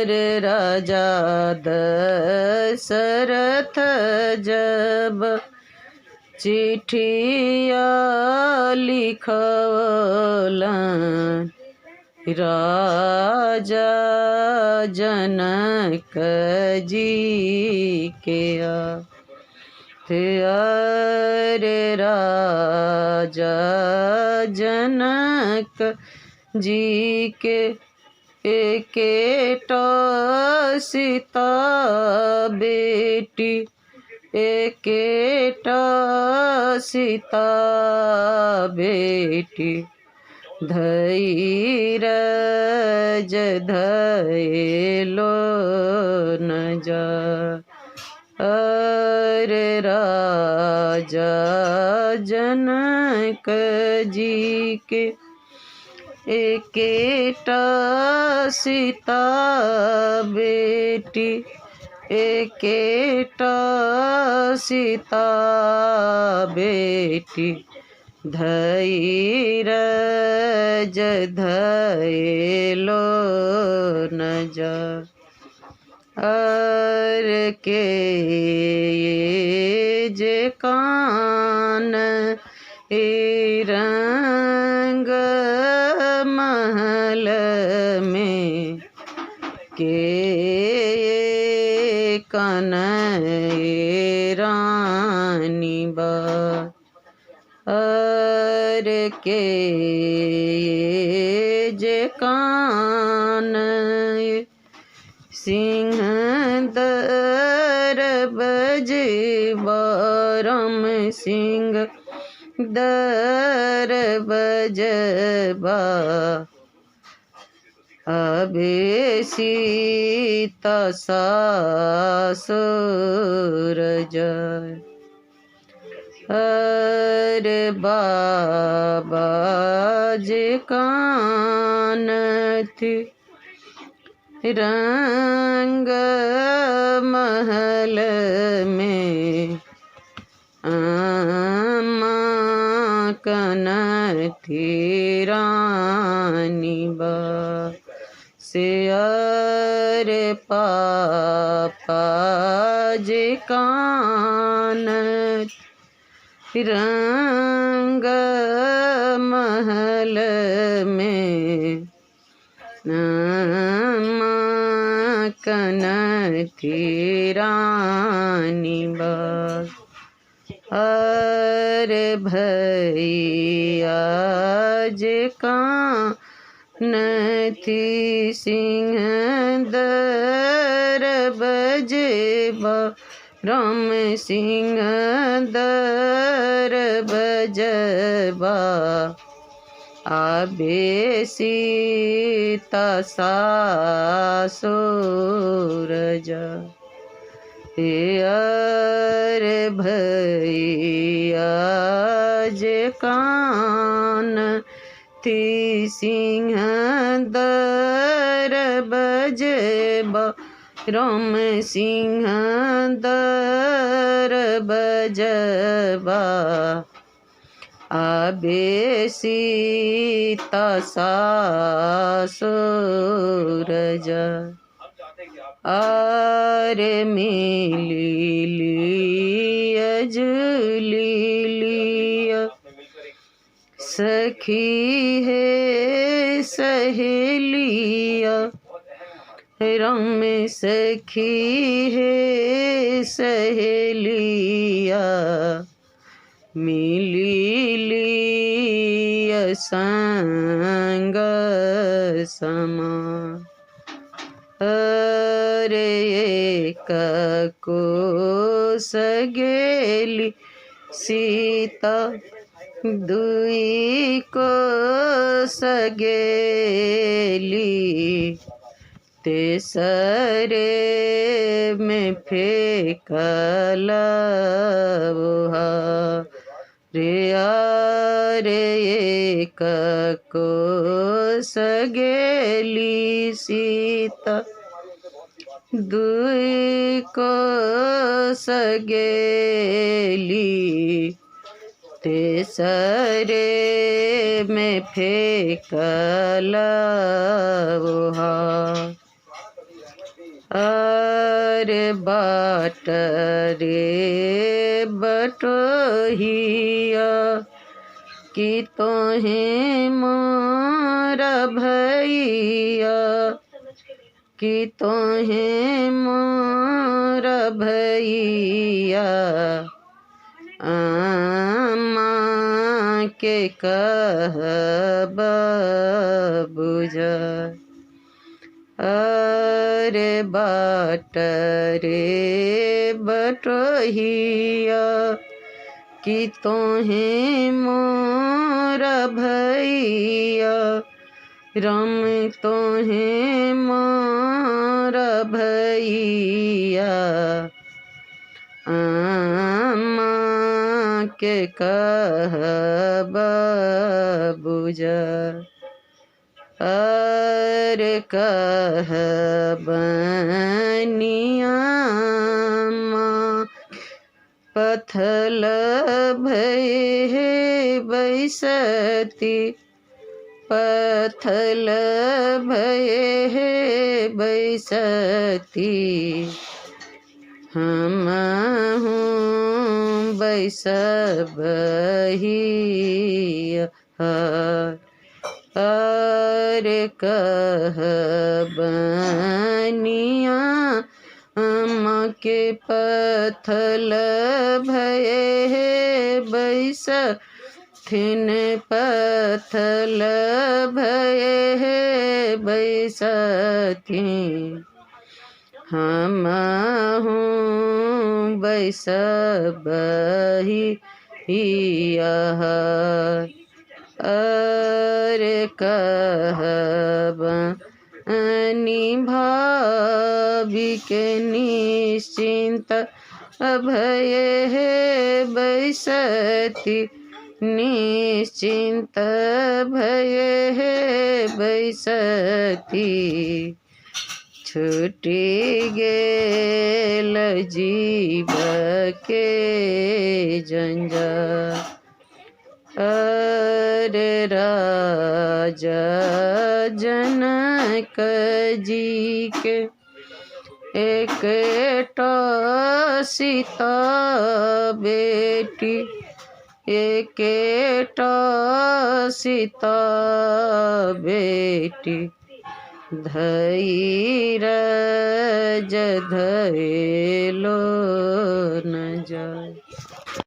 राजा दशरथ जब चिट्ठिया लिखवलन राजा जनक जी के अरे राजा जनक जी के एकेटा सीता बेटी एकेटा सीता बेटी धैर्य धैलो न जा अरे राजा जनक जी के एकेटा सीता बेटी एकेटा सीता बेटी धैर्य धैलो न जा अरे के जे कान रंग महल में के कन रानी बा अरे के जे कान सिंह दर बजबा राम सिंह दर बजबा अबे सीता सासुर जय अरे बाबा जे कान थी रंग महल में अम्मा कन थी रानी बा से अरे पापा जे कान रंग महल में कन थी रानी बा अरे भैया जे कान थी सिंह दर बजबा राम सिंह दर बजबा आबे सीता सासुर जा अरे भैया जे कान थी सिंह दर बजबा राम सिंह दर बजबा आबे सीता सासुर जा आरे मिली लिया जुली लिया सखी है सहेलिया राम सखी है सहेलिया मिली लिया संग समा अरे को सगेली सीता दुई को सगेली तेसरे में फेंकला रे एक को सगेली सीता दुई को सगेली तेसरे में फेंकला अरे बाट रे बटोहिया कि तोहें मोरा भैया कि तोहें मोरा भैया आमा के कहबा बुझा। अरे बाट रे बटोहिया कि तोहें मोरा भैया राम तोहें मोरा भैया आमा के कहबा बुझा। अरे कहबनिया पथल भये बैसती पथल भये बैसती हम हूँ बैसबही। अरे कहबनिया के पथल भये बैसथिन पथल भये बैसथिन हम हूँ बैसबही। अरे कहबनी भाभी के निश्चिंत भये बैसती निश्चिंत भये बैसती छूटी गेल जीव के जंजाल। अरे राजा जनक जी के एकटा सीता बेटी एकटा सीता बेटी धैर्य धैलो न जा।